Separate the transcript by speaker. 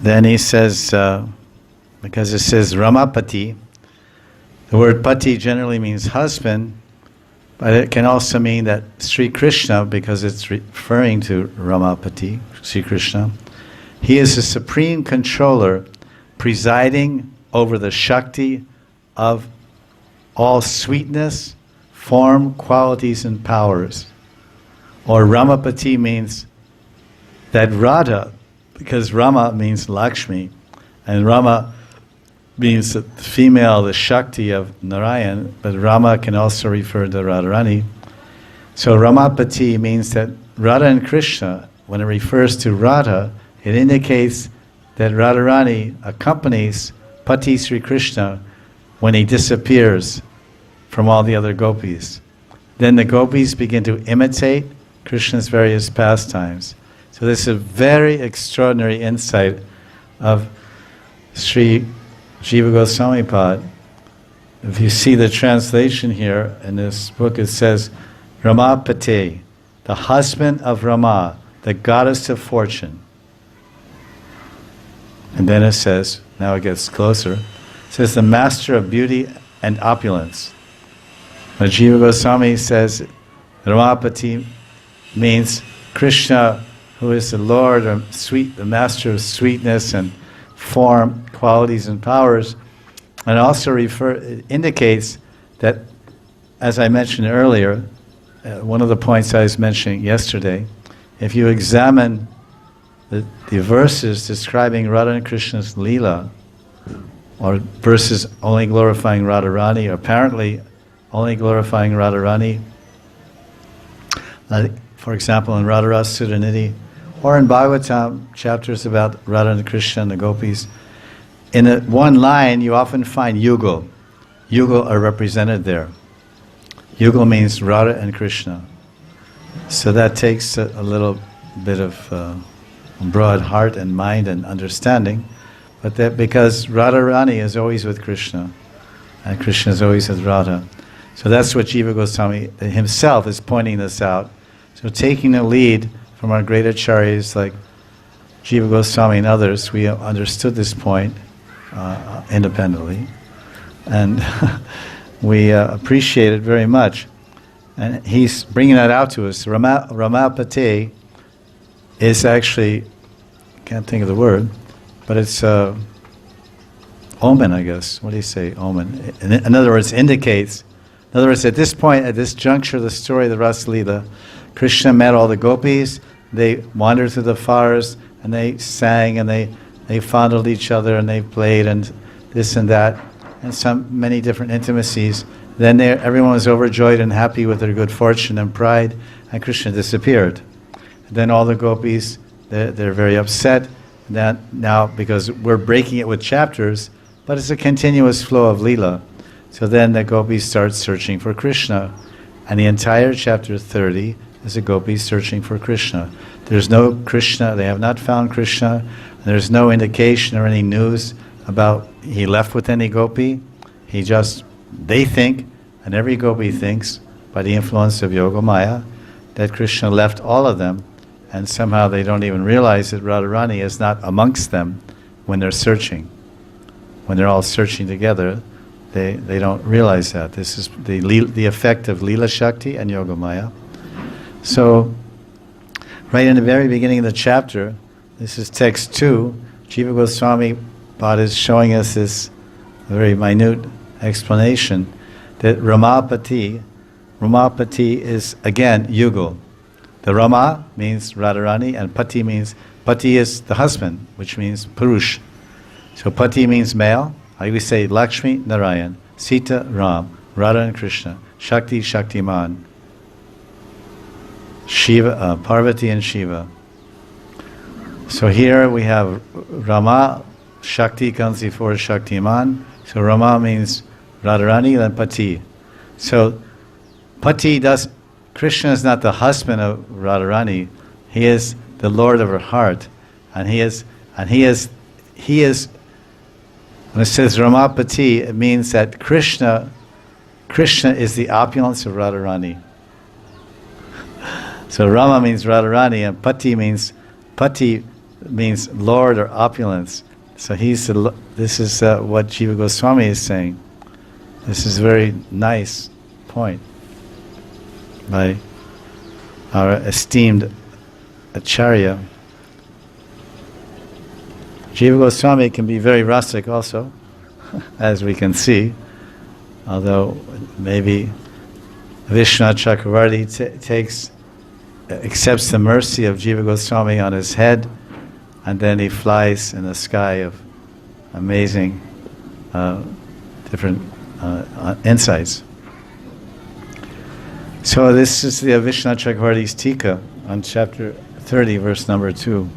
Speaker 1: Then he says, because it says Ramapati, the word pati generally means husband, but it can also mean that Sri Krishna, because it's referring to Ramapati, Sri Krishna, he is the supreme controller presiding over the Shakti of all sweetness, form, qualities, and powers. Or Ramapati means that Radha, because Rama means Lakshmi, and Rama means the female, the Shakti of Narayan, but Rama can also refer to Radharani. So Ramapati means that Radha and Krishna, when it refers to Radha, it indicates that Radharani accompanies Pati Sri Krishna when he disappears from all the other gopis. Then the gopis begin to imitate Krishna's various pastimes. So this is a very extraordinary insight of Sri Jiva Goswami Pad. If you see the translation here in this book, it says, Ramapate, the husband of Rama, the goddess of fortune. And then it says, now it gets closer, it says the master of beauty and opulence. But Jiva Goswami says Ramapati means Krishna, who is the Lord, or the master of sweetness and form, qualities, and powers, and also indicates that, as I mentioned earlier, one of the points I was mentioning yesterday, if you examine the verses describing Radha and Krishna's Lila, or verses only glorifying Radharani, or apparently only glorifying Radharani, for example in Radha-Rasa Sudha-Nidhi, or in Bhagavatam, chapters about Radha and Krishna and the gopis, in one line you often find yugal. Yugal are represented there. Yugal means Radha and Krishna. So that takes a little bit of broad heart and mind and understanding, but that because Radharani is always with Krishna, and Krishna is always with Radha. So that's what Jiva Goswami himself is pointing this out. So taking the lead from our great acharyas like Jiva Goswami and others, we understood this point independently, and we appreciate it very much. And he's bringing that out to us. Ramapate is actually, I can't think of the word, but it's omen, I guess. What do you say, omen? In other words, indicates, in other words, at this point, at this juncture of the story of the Rasa Lila, Krishna met all the gopis, they wandered through the forest, and they sang, and they fondled each other, and they played, and this and that, and many different intimacies. Then everyone was overjoyed and happy with their good fortune and pride, and Krishna disappeared. And then all the gopis, they're very upset that now, because we're breaking it with chapters, but it's a continuous flow of Leela. So then the gopis start searching for Krishna, and the entire chapter 30 is a gopi searching for Krishna. There's no Krishna, they have not found Krishna, there's no indication or any news about he left with any gopi. They think, and every gopi thinks, by the influence of Yoga Maya, that Krishna left all of them, and somehow they don't even realize that Radharani is not amongst them when they're searching. When they're all searching together, they don't realize that. This is the effect of Leela Shakti and Yoga Maya. So, right in the very beginning of the chapter, this is text 2, Jiva Goswami Pad is showing us this very minute explanation that Ramapati is again Yugal. The Rama means Radharani, and Pati is the husband, which means Purush. So Pati means male. I always say Lakshmi, Narayan, Sita, Ram, Radha and Krishna, Shakti, Shaktiman, Shiva, Parvati and Shiva. So here we have Rama, Shakti comes before Shaktiman. So Rama means Radharani, then Pati. So Krishna is not the husband of Radharani. He is the Lord of her heart, and he is. When it says Ramapati, it means that Krishna is the opulence of Radharani. So Rama means Radharani, and Pati means Lord or opulence. So this is what Jiva Goswami is saying. This is a very nice point by our esteemed Acharya. Jiva Goswami can be very rustic also, as we can see, although maybe Vishnu Chakravarti accepts the mercy of Jiva Goswami on his head, and then he flies in the sky of amazing different insights. So this is the Vishnu Chakravarti's Tika on chapter 30, verse number 2.